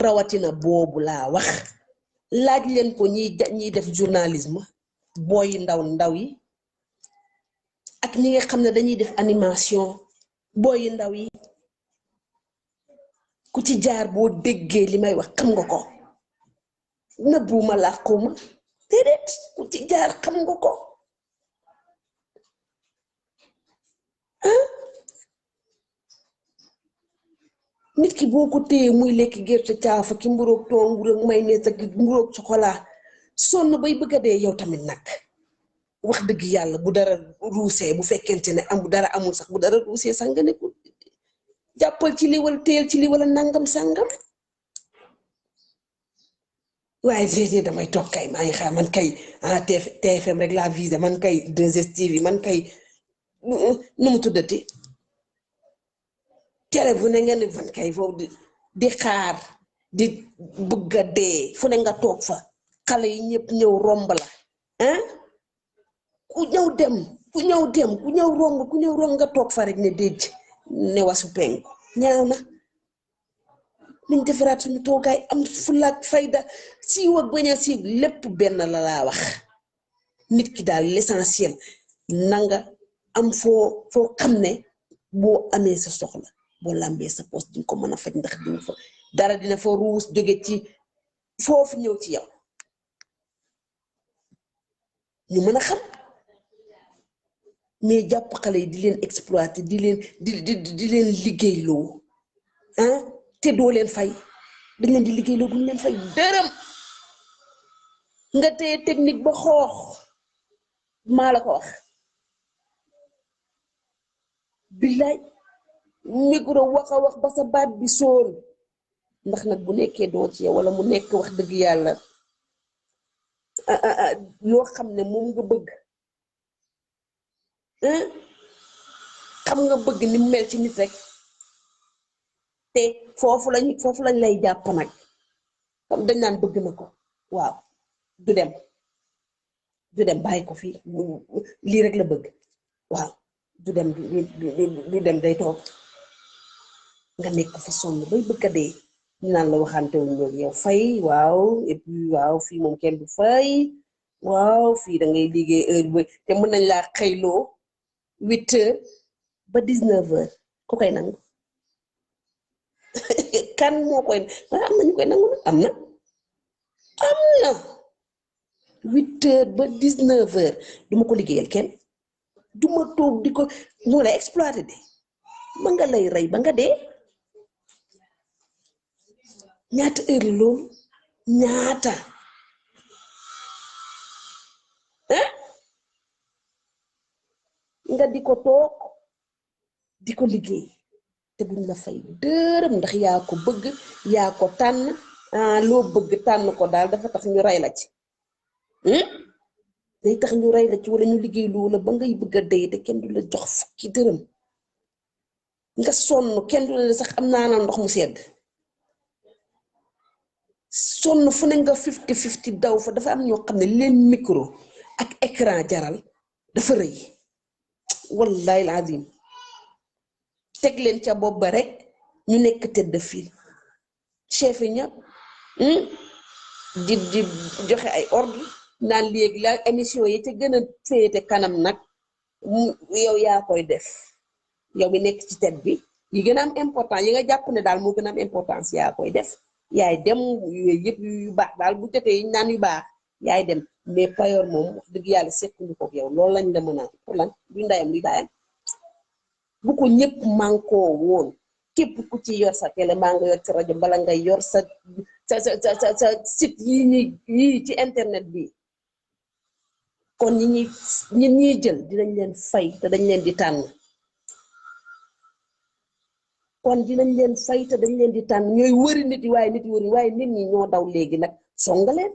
rawatina boobu laa wax laaj leen ko ñiy def journalisme booy ndaw yi ak ñi nga xam ne dañuy def animation booy ndaw yi ku ci jaar boo déggee li may wax xam nga ko nëbbuma làquma déedéet ku ci jaar xam nga ko nit ki boo ko téye muy lekk gerte caafa ki mburoog toon mburoog mayonnaise ak mburoog chocolat sonn bay bëgg a dee yow tamit nag wax dëgg yàlla bu dara ruusee bu fekkente ne bu dara amul sax bu dara ruusee sax nga ne ko jàppal ci li wala téyel ci li wala nangam sangam waaye déedéet damay toog kay maa ngi xaar man kay TFM rek laa visé man kay 2STV man kay nu mu tuddati télé bu ne nga ne man kay foofu di xaar di bëgg a dee fu ne nga toog fa xale yi ñëpp ñëw romb la ah ku ñëw dem ku ñëw romb nga toog fa rek ne déj ne wasu penku ñaaw na nañ defaraat suñu toogaay am fulaak fayda siiw ak bañ a siiw lépp benn la laa wax nit ki daal l'essentiel nanga am foo xam ne boo amee sa soxla boo lambee sa poste dinga ko mën a faj ndax dinga fa dara dina fa ruus jóge ci foofu ñëw ci yow ñu mën a xam mais jàpp xale yi di leen exploiter di leen liggéeyloo ah te doo leen fay dañ leen di liggéeyloo duñ leen fay dërëm nga téye technique ba xoox maa la ko wax billaay micro wax a wax ba sa baat bi sóol ndax nag bu nekkee doo ci yow wala mu nekk wax dëgg yàlla loo xam ne moom nga bëgg xam nga bëgg ni mu mel ci nit rek te foofu lañ lay jàpp nag comme dañ naan bëgg na ko waaw du dem bàyyi ko fii lii rek la bëgg waaw du dem day toog nga nekk fa sonn bay bëgg a dee ñu naan la waxante wuñ loolu yow fay waaw et puis waaw fii moom kenn du fay waaw fii da ngay liggéey heure bi te mën nañ laa xëyloo 8h ba 19h ku koy nangu kan moo koy am na ñu koy nangu nag am na 8h ba 19h duma ko liggéeyal kenn duma toog di ko ñoo lay exploité de ma nga lay rey ba nga dee ñaata heure la loolu ñaata nga di ko toog di ko liggéey te buñ la fay dërëm ndax yaa ko bëgg yaa ko tànn loo bëgg tànn ko daal dafa tax ñu rey la ci day tax ñu rey la ci wala ñu liggéey loola ba ngay bëgg a dee te kenn du la jox fukki dërëm nga sonn kenn du la sax am naanal ndox mu sedd sonn fu ne nga 50-50 daw fa dafa am ñoo xam ne leen micro ak écran jaral dafa rëy wallahi lazim teg leen ca bopp ba rek ñu nekk tëdd fii chef yi ñëpp di joxe ay ordre naan léegi la émission yi te gën a féete kanam nag yow yaa koy def yow mi nekk ci tête bi yi gën a am important yi nga jàpp ne daal moo gën a am importance yaa koy def yaay dem yooyu yëpp yu baax daal bu jotee yi naan yu baax yaay dem mais payoor moom wax dëgg yàlla sekkuñu ko yow loolu lañ la mën a pour lan du ndayam li daayam bu ko ñëpp mànkoo woon képp ku ci yor sa télé maa nga yor ci rajo bala nga yor sa site yi ci internet bi kon ñi ñuy jël dinañ leen fay te dañ leen di tànn ñooy wëri nit yi waaye nit ñi ñoo daw léegi nag songaleen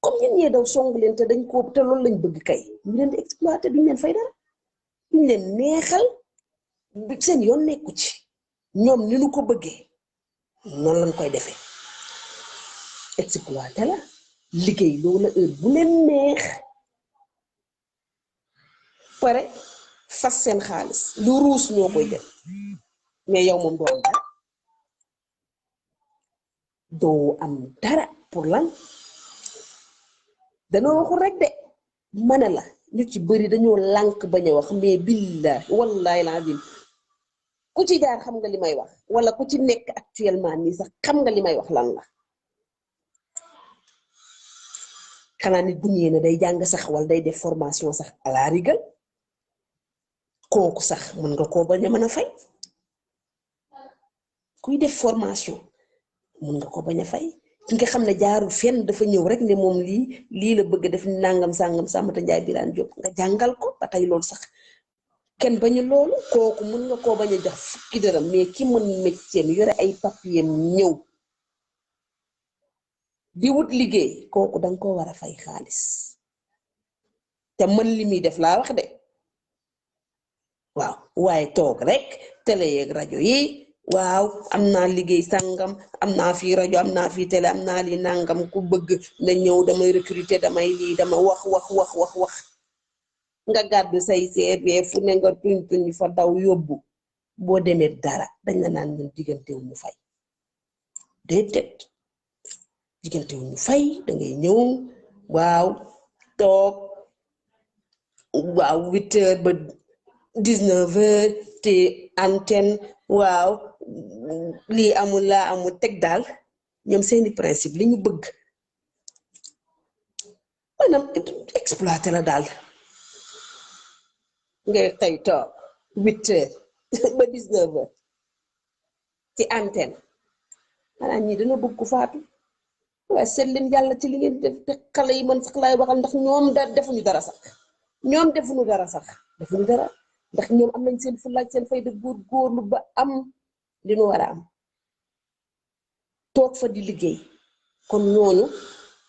comme ñun ñee daw songaleen te dañ ko te loolu lañ bëgg kay ñu leen di exploité duñ leen fay dara duñ leen neexal seen yoon nekku ci ñoom ni nu ko bëggee noonu lañ koy defee exploité la liggéey loolu heure bu leen neex pare fas seen xaalis lu ruus ñoo koy jël mais yow moom doo am dara pour lan danoo waxul rek de mane la ñu ci bëri dañoo lànk bañ a wax mais billahi wallahi lazim ku ci jaar xam nga li may wax wala ku ci nekk actuellement nii sax xam nga li may wax lan la xanaa nit bu ñëwee ne day jàng sax wala day def formation sax à la rigueur kooku sax mën nga koo bañ a mën a fay kuy def formation mën nga ko bañ a fay ki nga xam ne jaarul fenn dafa ñëw rek ne moom lii la bëgg def nangam sangam Sàmmata Njaay Biraan Jóob nga jàngal ko ba tey loolu sax kenn bañu loolu kooku mën nga koo bañ a jox fukki dërëm mais ki mën métier yore ay papier ñëw di wut liggéey kooku danga ko war a fay xaalis te mën li muy def laa wax de waaw waaye toog rek télé yeeg rajo yi waaw am naa liggéey sàngam am naa fii rajo am naa fii télé am naa lii nangam ku bëgg na ñëw damay recruter damay lii dama wax nga gàddu say CV fu ne nga tuñ fa daw yóbbu boo demee dara dañ la naan ñun diggante wu ñu fay déedéet diggante wu ñu fay dangay ñëw waaw toog waaw 8h ba 19h te antenne waaw lii amul laa amul teg daal ñoom seeni principe li ñu bëgg maanaam exploité la daal ngay xëy toog 8h ba 19h ci antenne xanaa ñii dana bëgg ku faatu waaye seet leen yàlla ci li ngeen def te xale yi man sax laay waxal ndax ñoom defuñu dara sax defuñu dara ndax ñoom am nañ seen fulla ak seen fayda góorgóorlu ba am li nu war a am toog fa di liggéey kon ñooñu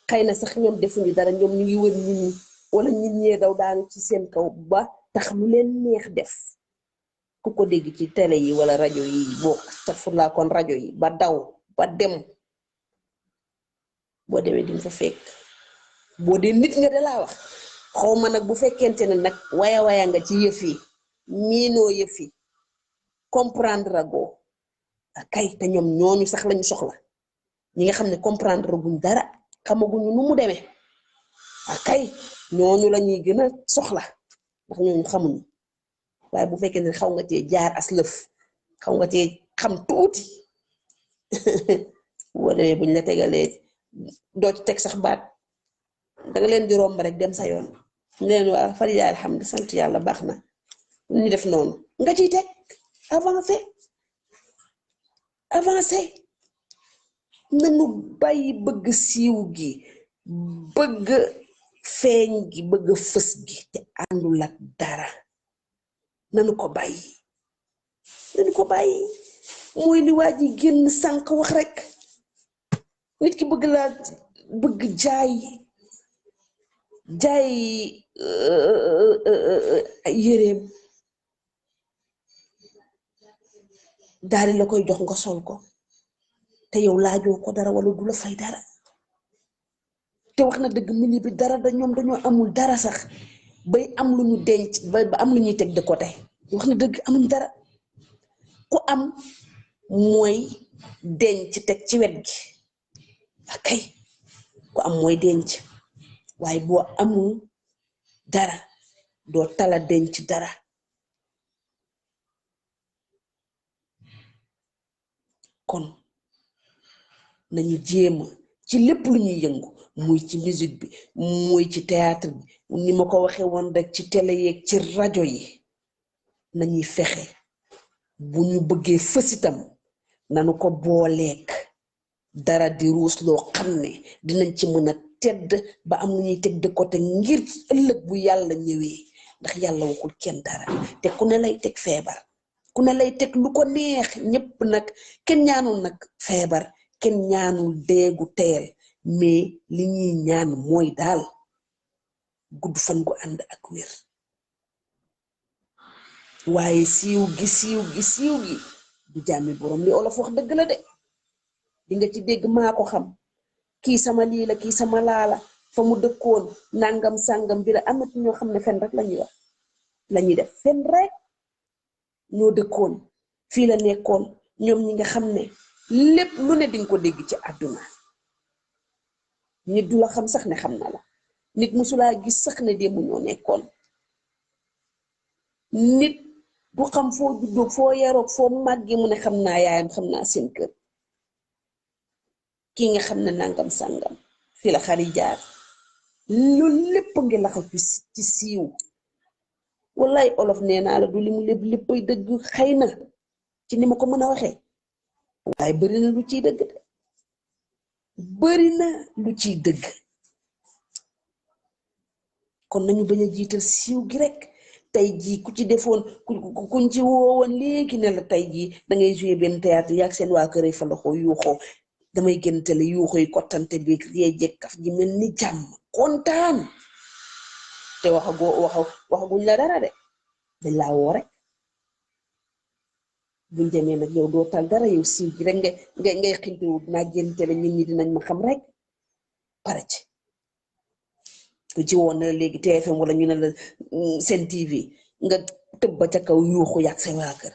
xëy na sax ñoom defuñu dara ñoom ñu ngi wër nit ñi wala nit ñee daw daanu ci seen kaw ba tax lu leen neex def ku ko dégg ci télé yi wala rajo yi boo astafurlaa kon rajo yi ba daw ba dem boo demee di nga fa fekk boo dee nit nga de laa wax xaw ma nag bu fekkente ne nag waya nga ci yëf yi miinoo yëf yi comprendre agoo kay te ñoom ñooñu sax lañu soxla ñi nga xam ne comprendre guñ dara xamaguñu nu mu demee kay ñooñu la ñuy gën a soxla ndax ñooñu xamuñu waaye bu fekkee ne xaw nga cee jaar as lëf xaw nga cee xam tuuti boo demee buñ la tegalee doo ci teg sax baat danga leen di romb rek dem sa yoon ñu leen waa falilahi alhamdu sant yàlla baax na ñu def noonu nga ciy teg avancé nanu bàyyi bëgg siiw gi bëgg feeñ gi bëgg fës gi te àndul ak dara nanu ko bàyyi mooy li waa ji génn sànq wax rek nit ki bëgg laa bëgg jaay yéreem daal la koy jox nga sol ko te yow laajoo ko dara wala du la fay dara te wax na dëgg mili bi dara ñoom dañoo amul dara sax bay am lu ñu denc ba am lu ñuy teg de côté wax na dëgg amuñ dara ku am mooy denc teg ci wet gi akay ku am mooy denc waaye boo amul dara doo tala denc dara kon nañu jéema ci lépp lu ñuy yëngu muy ci musique bi muy ci théâtre bi ni ma ko waxee woon rek ci télé yeeg ci rajo yi nañuy fexe bu ñu bëggee fës itam nanu ko booleek dara di ruus loo xam ne dinañ ci mën a tedd ba am lu ñuy teg de côté ngir ëllëg bu yàlla ñëwee ndax yàlla waxul kenn dara te ku ne lay teg feebar ku ne lay teg lu ko neex ñépp nag kenn ñaanul nag feebar kenn ñaanul deegu teel mais li ñuy ñaan mooy daal gudd fan gu ànd ak wér waaye siiw gi du jàmmi borom li olof wax dëgg la de di nga ci dégg maa ko xam kii sama lii la kii sama laala fa mu dëkkoon nangam sàngam bi la am na ci ñoo xam ne fen rek lañuy wax lañuy def fen rek ñoo dëkkoon fii la nekkoon ñoom ñi nga xam ne lépp lu ne dinga ko dégg ci àdduna nit du la xam sax ne xam na la nit musulaa gis sax ne démb ñoo nekkoon nit du xam foo juddoo foo yaroog foo màggee mu ne xam naa yaayam xam naa seen kër kii nga xam ne nangam sàngam fii la xari jaar loolu lépp ngi laxal ci siiw wallaay olof nee naa la du li mu léppay dëgg xëy na ci ni ma ko mën a waxee waaye bari na lu ciy dëgg de bari na lu ciy dëgg kon nañu bañ a jiital siiw gi rek tey jii ku ci defoon kuñ ci woowoon léegi ne la tey jii da ngay jouer benn théâtre yaag seen waa kër fa la ko yuuxoo damay génn télé yuuxuy kottante bi yee jekkaf ji mel ni jàmm kontaan te waxaguñ la dara de dañ laa woo rek buñ demee nag yow doo tal dara yow siiw gi rek ngay xintewu dinaa génn télé nit ñi dinañ ma xam rek pare ci ku ci woon na la léegi TFM wala ñu ne la Sen TV nga tëb ba ca kaw yuuxu yàgg say waa kër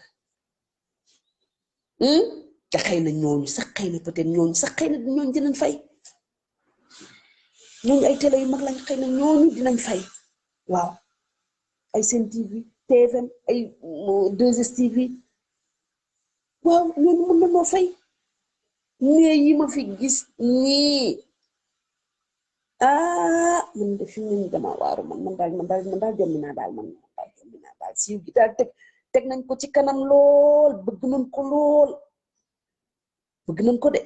te xëy na ñooñu sax xëy na peut-être ñooñu sax xëy na ñooñu dinañ fay ñooñu ay télé yu mag lañ xëy na ñooñu dinañ fay waaw ay Sen TV TFM ay 2STV waaw ñooñu mën na noo fay mais yi ma fi gis nii man de fi mu ne dama waaru man daal jommi naa daal siiw gi daal teg nañ ko ci kanam lool bëgg nañ ko lool bëgg nañ ko de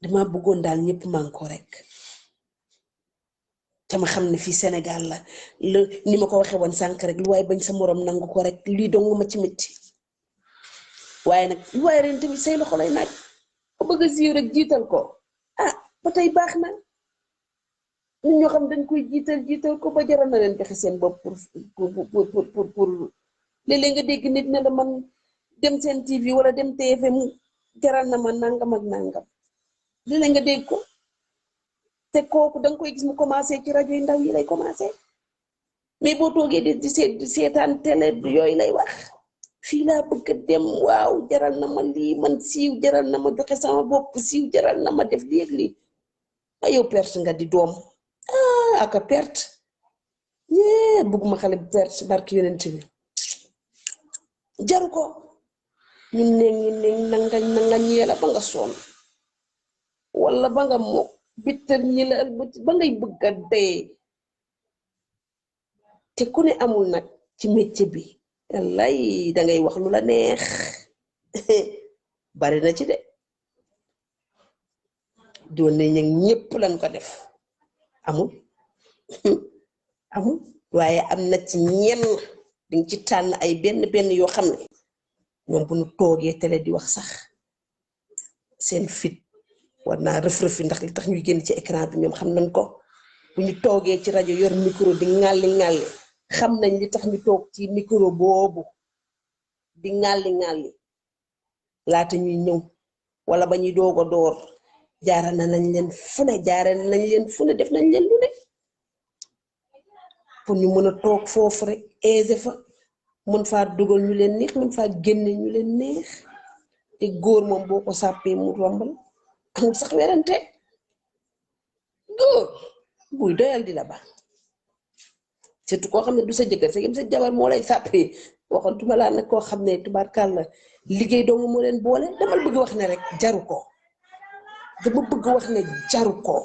dama bëggoon daal ñëpp man ko rek tama xam ne fii Sénégal la ni ma ko waxee woon sànq rek lu waaye bañ sa morom nangu ko rek lii dong ma ci métti waaye nag lu waaye ren tamit say loxo lay naaj ko bëgg a siiw rek jiital ko ba tey baax na nit ñoo xam dañ koy jiital ko ba jaral na leen joxe seen bopp pour léeg-léeg nga dégg nit ne la man dem Sen TV wala dem TFM jaral na ma nangam ak nangam léeg-léeg nga dégg ko te kooku danga koy gis mu commencé ci rajo yu ndaw yi lay commencé mais boo toogee di seetaan télé yooyu lay wax fii laa bëgg a dem waaw jaral na ma lii man siiw jaral na ma joxe sama bopp siiw jaral na ma def lii ak lii yow perte nga di doom aka perte bëgguma xale bi perte barki yonent bi jaru ko ñun ne nanga ñeela ba nga sonn wala ba nga mokk bittar ñi la ba ngay bëgg a dee te ku ne amul nag ci métier bi lay dangay wax lu la neex bari na ci de doon ne ñëpp lañ ko def amul waaye am na ci ñenn dañ ci tànn ay benn yoo xam ne ñoom bu ñu toogee télé di wax sax seen fit war naa rëf-rëfi ndax li tax ñuy génn ci écran bi ñoom xam nañ ko bu ñu toogee ci rajo yor micro di ŋàlli xam nañ li tax ñu toog ci micro boobu di ŋàlli laata ñuy ñëw wala ba ñuy doog a door jaara nañ leen fu ne def nañ leen lu ne pour ñu mën a toog foofu rek aisé fa mën faa dugal ñu leen neex mën faa génne ñu leen neex te góor moom boo ko sàppee mu rombal amul sax werante góor buy doyal di la ba surtout koo xam ne du sa jëkkër sa jabar moo lay sàppee waxoon tuma laa nag koo xam ne tubaarkàlla liggéey doomu moo leen boole damal bëgg wax ne rek jaru ko dama bëgg wax ne jaru ko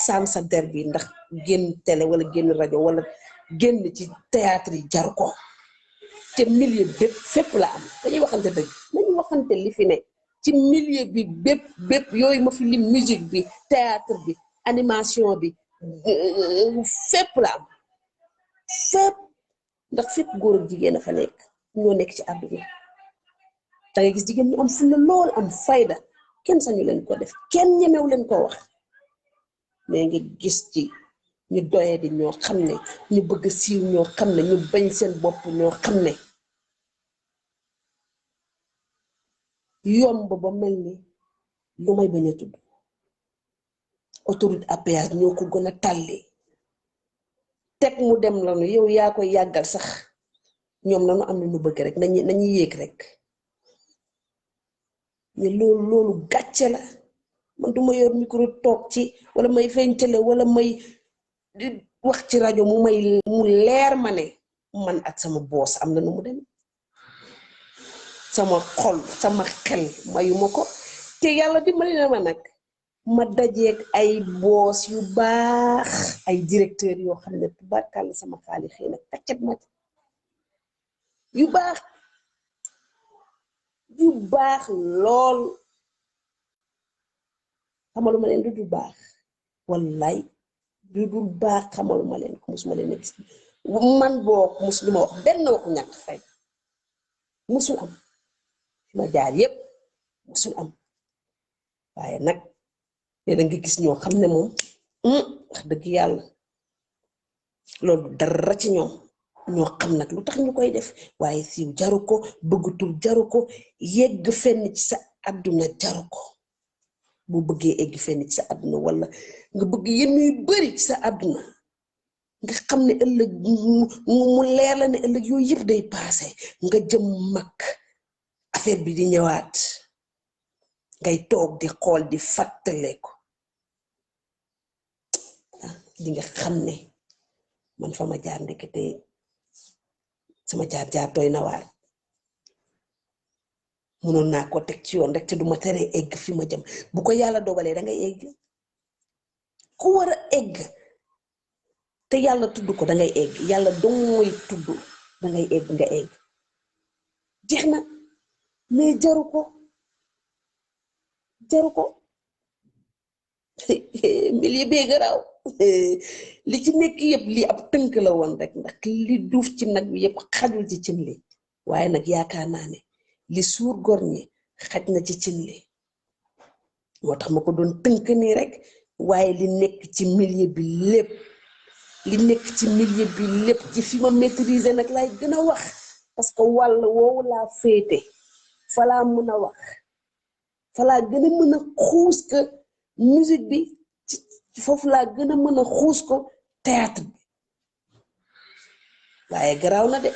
saam sa der bi ndax génn télé wala génn rajo wala génn ci théâtre yi jaru ko te milieu bépp fépp la am dañuy waxante dëgg nañu waxante li fi ne ci milieu bi bépp yooyu ma fi lim musique bi théâtre bi animation bi fépp la am fépp ndax fépp góor ak jigéen a fa nekk ñoo nekk ci àdduna da ngay gis jigéen ñu am fulla lool am fayda kenn sañu leen ko def kenn ñemew leen ko wax mais nga gis ci ñu doyee di ñoo xam ne ñu bëgg siiw ñoo xam ne ñu bañ seen bopp ñoo xam ne yomb ba mel ni lu may bañ a tudd autoroute à péage ñoo ko gën a tàlli teg mu dem lanu yow yaa koy yàggal sax ñoom lanu am na ñu bëgg rek nañu yéeg rek ne loolu gàcce la man duma yor micro toog ci wala may feeñ télé wala may wax ci rajo mu leer ma ne man ak sama boos am na nu mu dem sama xol sama xel mayuma ko te yàlla dimbali na ma nag ma dajeeg ay boos yu baax ay directeur yoo xam ne tubaarkàlla sama xaali xëy na kaccet ma yu baax lool xamaluma leen du baax wallaay du baax xamaluma leen ko musuma leen a gis man boo musul ma wax benn waxu ñàkk fay musul am fi ma jaar yépp musul am waaye nag léeg nga gis ñoo xam ne moom wax dëgg yàlla loolu dara ci ñoom ñoo xam nag lu tax ñu koy def waaye siiw jaru ko bëgg tur jaru ko yegg fenn ci sa àdduna jaru ko bu bëggee egg fenn ci sa àdduna wala nga bëgg yenn yu bari ci sa àdduna nga xam ne ëllëg mu leer la ne ëllëg yooyu yëpp day paase nga jëm mag affaire bi di ñëwaat ngay toog di xool di fàttale ko di nga xam ne man fa ma jaar ndekete sama jaar doy na waar mënoon naa ko teg ci yoon rek te duma tere egg fi ma jëm bu ko yàlla dogalee da ngay egg ku war a egg te yàlla tudd ko da ngay egg yàlla dong mooy tudd da ngay egg nga egg jeex na mais jaru ko milieu bee garaaw li ci nekk yëpp li ab tënk la woon rek ndax li duuf ci nag bi yëpp xajul ci cin li waaye nag yaakaar naa ne li suur gor ñi xaj na ci cin li moo tax ma ko doon tënk nii rek waaye li nekk ci milieu bi lépp ci fi ma maîtriser nag laay gën a wax parce que wàll woowu laa féete fa laa mën a wax fa laa gën a mën a xuus que musique bi foofu laa gën a mën a xuus ko théâtre bi waaye garaaw na de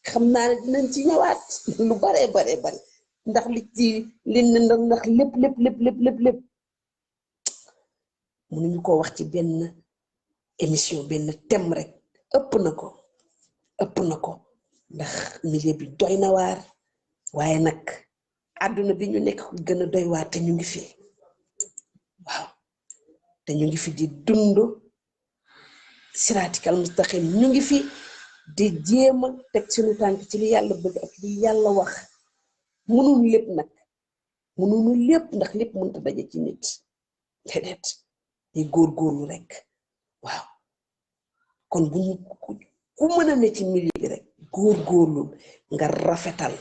xam naa ne dinañ ci ñëwaat lu bare ndax li ci ndax lépp mënuñu ko wax ci benn émission benn thème rek ëpp na ko ndax milieu bi doy na waar waaye nag àdduna bi ñu nekk gën a doy waar te ñu ngi fi waaw te ñu ngi fi di dund siraatikal mustaqim ñu ngi fi di jéem a teg suñu tànk ci li yàlla bëgg ak li yàlla wax mënul lépp nag mënul lépp ndax lépp mënta daje ci nit déedéet di góorgóorlu rek waaw kon bu ñu ku mën a ne ci milieu bi rek góorgóorlu nga rafetal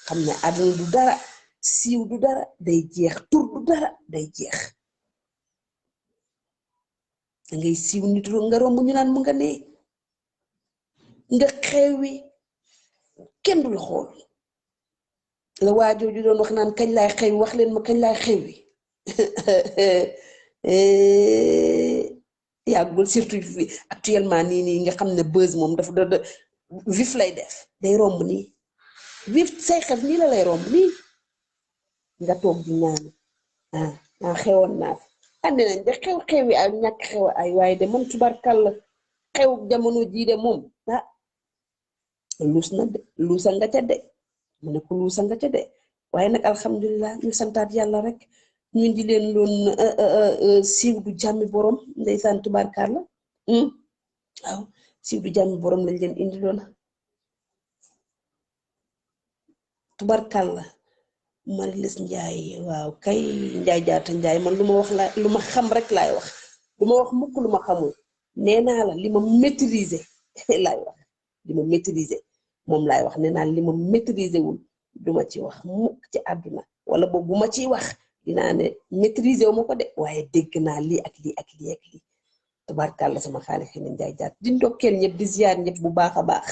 xam ne àdduna du dara siiw du dara day jeex tur du dara day jeex da ngay siiw nit nga romb ñu naan mu nga ne nga xewi kenn du la xool la waajooju doon wax naan kañ laay xewi wax leen ma kañ laay xewi yàggul surtout actuellement nii nga xam ne buzz moom dafa vif lay def day romb nii vif say xef nii la lay romb nii nga toog di ñaan xewoon naa fi andi nañ de xew-xewi ay ñàkk xew ay waaye de man tubarkàlla xew jamono jii de moom luusa nga ca de mu ne ko luusa nga ca de waaye nag alhamdulilah ñu santaat yàlla rek ñu di leen loon siiw du jàmmi borom ndeysaan tubarkàlla waaw siiw du jàmmi borom lañ leen indi loon tubarkàlla Marilis Njaay waaw kay Njaay jaata Njaay man lu ma wax la lu ma xam rek laay wax lu ma wax mukk lu ma xamul nee naa la li ma maîtriser laay wax li ma maîtriser moom laay wax nee naa li ma maîtriser wul duma ci wax mukk ci àdduna wala boobu bu ma ciy wax dinaa ne maîtriser wu ma ko de waaye dégg naa lii ak lii ak lii ak lii tubaarkàlla sama xaalis xëy na Njaay jaat di ndokkeel ñëpp di ziar ñëpp bu baax a baax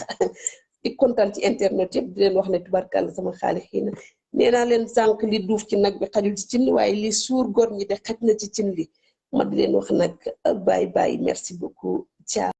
di kontaan ci internet yëpp di leen wax ne tubaarkàlla sama xaalis xëy na nee naa leen sànq li duuf ci nag bi xajul ci cin li waaye li suur góor ñi de xaj na ci cin li ma di leen wax nag bye bye merci beaucoup ciao